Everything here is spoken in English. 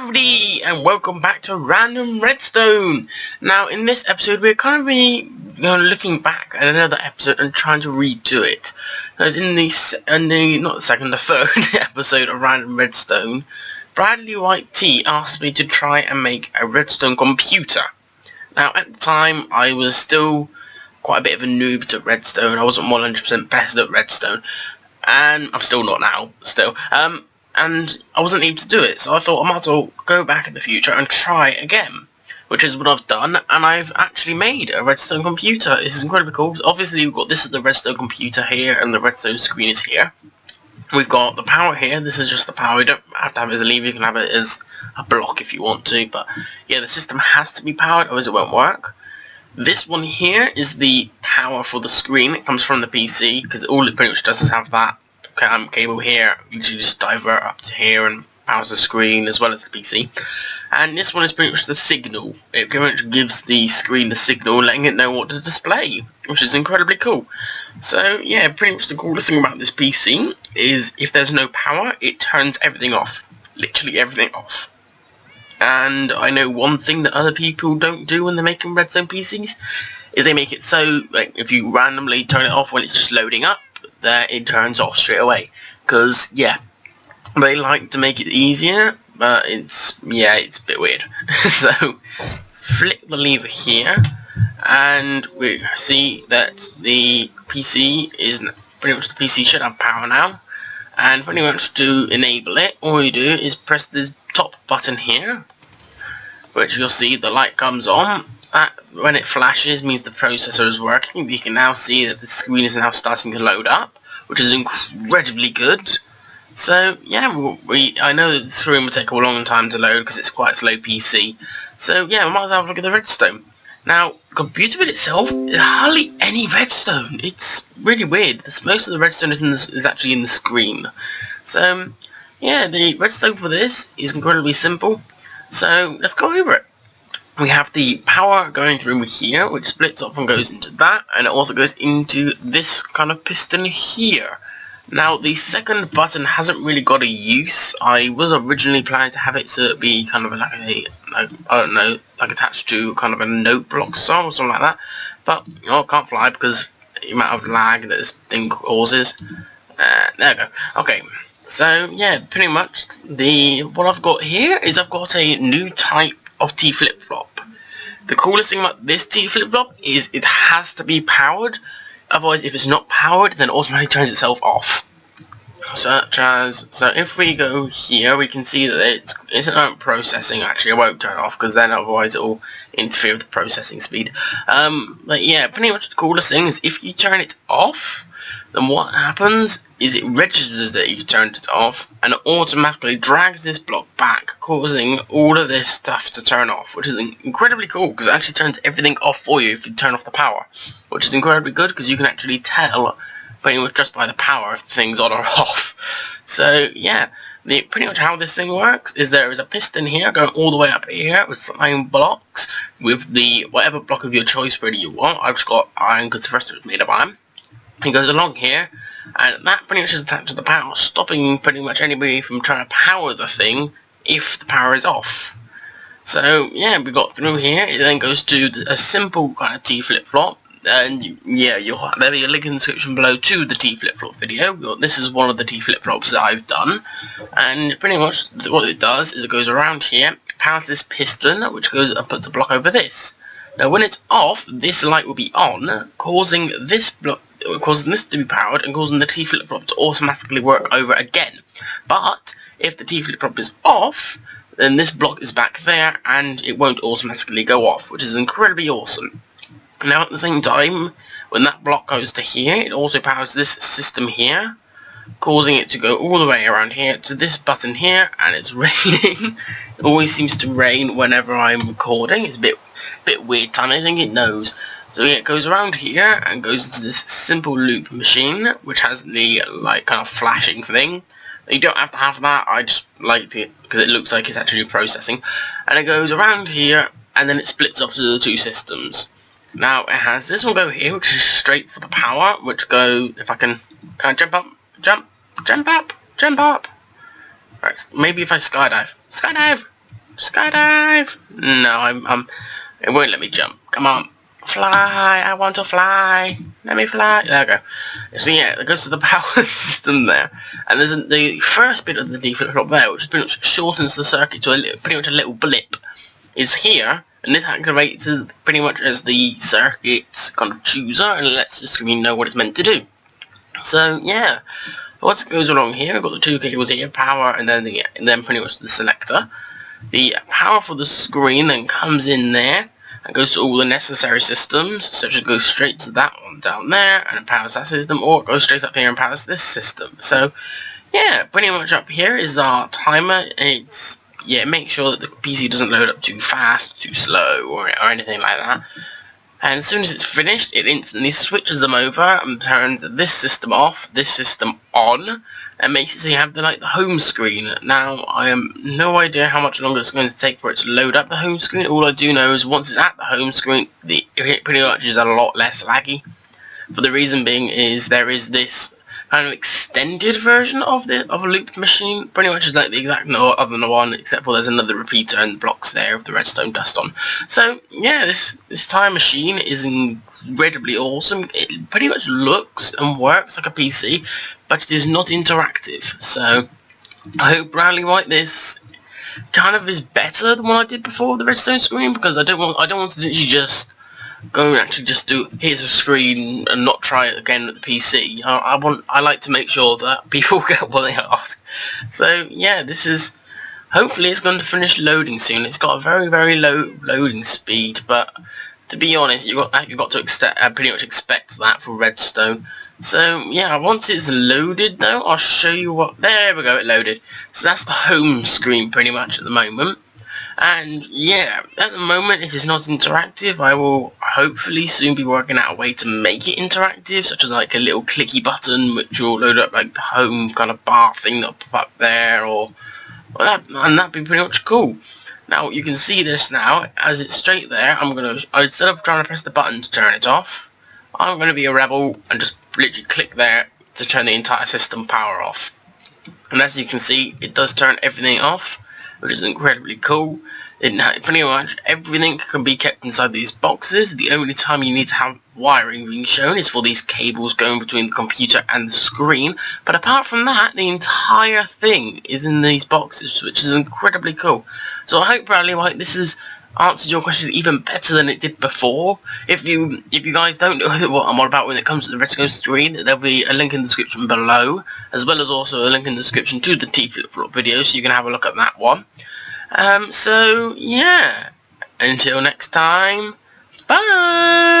everybody, and welcome back to Random Redstone. Now, in this episode, we're kind of looking back at another episode and trying to redo it. Because in the third episode of Random Redstone, Bradley White T asked me to try and make a redstone computer. Now, at the time, I was still quite a bit of a noob to redstone. I wasn't 100% best at redstone, and I'm still not now. And I wasn't able to do it, so I thought I might as well go back in the future and try again, which is what I've done, and I've actually made a redstone computer. This is incredibly cool. Obviously, we've got this is the redstone computer here, and the redstone screen is here. We've got the power here. This is just the power. You don't have to have it as a lever. You can have it as a block if you want to, but yeah, the system has to be powered, otherwise it won't work. This one here is the power for the screen. It comes from the PC, because all it pretty much does is have that cable here. You just divert up to here and powers the screen as well as the PC. And this one is pretty much the signal. It pretty much gives the screen the signal, letting it know what to display, which is incredibly cool. So yeah, pretty much the coolest thing about this PC is if there's no power, it turns everything off. Literally everything off. And I know one thing that other people don't do when they're making redstone PCs is they make it so, like, if you randomly turn it off when it's just loading up, that it turns off straight away. Because yeah, they like to make it easier, but it's a bit weird. So flick the lever here, and we see that the PC is pretty much, the PC should have power now. And pretty much to enable it, all you do is press this top button here, which you'll see the light comes on. That, when it flashes, means the processor is working. You can now see that the screen is now starting to load up, which is incredibly good. So yeah, I know that the screen will take a long time to load because it's quite a slow PC. So yeah, we might as well have a look at the redstone. Now, the computer bit itself, there's hardly any redstone. It's really weird. Most of the redstone is actually in the screen. So yeah, the redstone for this is incredibly simple. So let's go over it. We have the power going through here, which splits off and goes into that, and it also goes into this kind of piston here. Now, the second button hasn't really got a use. I was originally planning to have it to be kind of like like attached to kind of a note block style or something like that. But, I can't fly because the amount of lag that this thing causes. There we go. Okay. So, yeah, pretty much what I've got here is I've got a new type of T flip-flop. The coolest thing about this T flip-flop is it has to be powered. Otherwise, if it's not powered, then it automatically turns itself off. So if we go here, we can see that it's processing. Actually, I won't turn it off because then otherwise it will interfere with the processing speed. But yeah, pretty much the coolest thing is if you turn it off, then what happens is it registers that you've turned it off and it automatically drags this block back, causing all of this stuff to turn off, which is incredibly cool because it actually turns everything off for you if you turn off the power, which is incredibly good because you can actually tell pretty much just by the power if things on or off. So yeah, pretty much how this thing works is there is a piston here going all the way up here with some iron blocks with the whatever block of your choice really you want. I've just got iron because the rest of it is made of iron. It goes along here, and that pretty much is attached to the power, stopping pretty much anybody from trying to power the thing if the power is off. So yeah, we got through here. It then goes to a simple kind of T flip-flop, and yeah, there'll be a link in the description below to the T flip-flop video. This is one of the T flip-flops that I've done, and pretty much what it does is it goes around here, powers this piston, which goes and puts a block over this. Now when it's off, this light will be on, causing this to be powered and causing the T flip-flop to automatically work over again. But if the T flip-flop is off, then this block is back there and it won't automatically go off, which is incredibly awesome. Now at the same time, when that block goes to here, it also powers this system here, causing it to go all the way around here to this button here, and it's raining. It always seems to rain whenever I'm recording. It's a bit weird time, I think it knows. So yeah, it goes around here and goes into this simple loop machine, which has the like kind of flashing thing. You don't have to have that, I just like it because it looks like it's actually processing. And it goes around here and then it splits off to the two systems. Now it has this one go here, which is straight for the power, which go, if I can jump up, jump up. Right, maybe if I skydive. Skydive! No, it won't let me jump. Come on. Fly! I want to fly! Let me fly! There we go. So yeah, it goes to the power system there. And there's the first bit of the D flip-flop there, which pretty much shortens the circuit to pretty much a little blip, is here. And this activates as pretty much as the circuit's kind of chooser and lets the screen know what it's meant to do. So yeah, what goes along here, we've got the two cables here, power and then pretty much the selector. The power for the screen then comes in there and goes to all the necessary systems, such as goes straight to that one down there and it powers that system, or it goes straight up here and powers this system. So yeah, pretty much up here is our timer. It's make sure that the PC doesn't load up too fast, too slow, or anything like that. And as soon as it's finished, it instantly switches them over and turns this system off, this system on, and makes it so you have the home screen. Now, I have no idea how much longer it's going to take for it to load up the home screen. All I do know is once it's at the home screen, it pretty much is a lot less laggy. For the reason being is there is this kind of extended version of a looped machine, pretty much is like the exact other one, except for there's another repeater and the blocks there with the redstone dust on. So yeah, this time machine is incredibly awesome. It pretty much looks and works like a PC, but it is not interactive. So I hope Bradley White this kind of is better than what I did before with the redstone screen, because I don't want to literally just go and actually just do here's a screen and not try it again with the PC. I like to make sure that people get what they ask. So yeah, this is hopefully it's going to finish loading soon. It's got a very low loading speed, but to be honest, you've got to pretty much expect that for redstone. So yeah, once it's loaded though, I'll show you what. There we go, it loaded. So that's the home screen pretty much at the moment. And yeah, at the moment it is not interactive. I will hopefully soon be working out a way to make it interactive, such as like a little clicky button which will load up like the home kind of bar thing that'll pop up there, and that'd be pretty much cool. Now you can see this now, as it's straight there, instead of trying to press the button to turn it off, I'm gonna be a rebel and just literally click there to turn the entire system power off. And as you can see, it does turn everything off, which is incredibly cool. Pretty much everything can be kept inside these boxes. The only time you need to have wiring being shown is for these cables going between the computer and the screen. But apart from that, the entire thing is in these boxes, which is incredibly cool. So I hope, Bradley White, this has answered your question even better than it did before. If you guys don't know what I'm all about when it comes to the redstone screen, there'll be a link in the description below, as well as also a link in the description to the T-flip-flop video, so you can have a look at that one. So yeah, until next time, bye!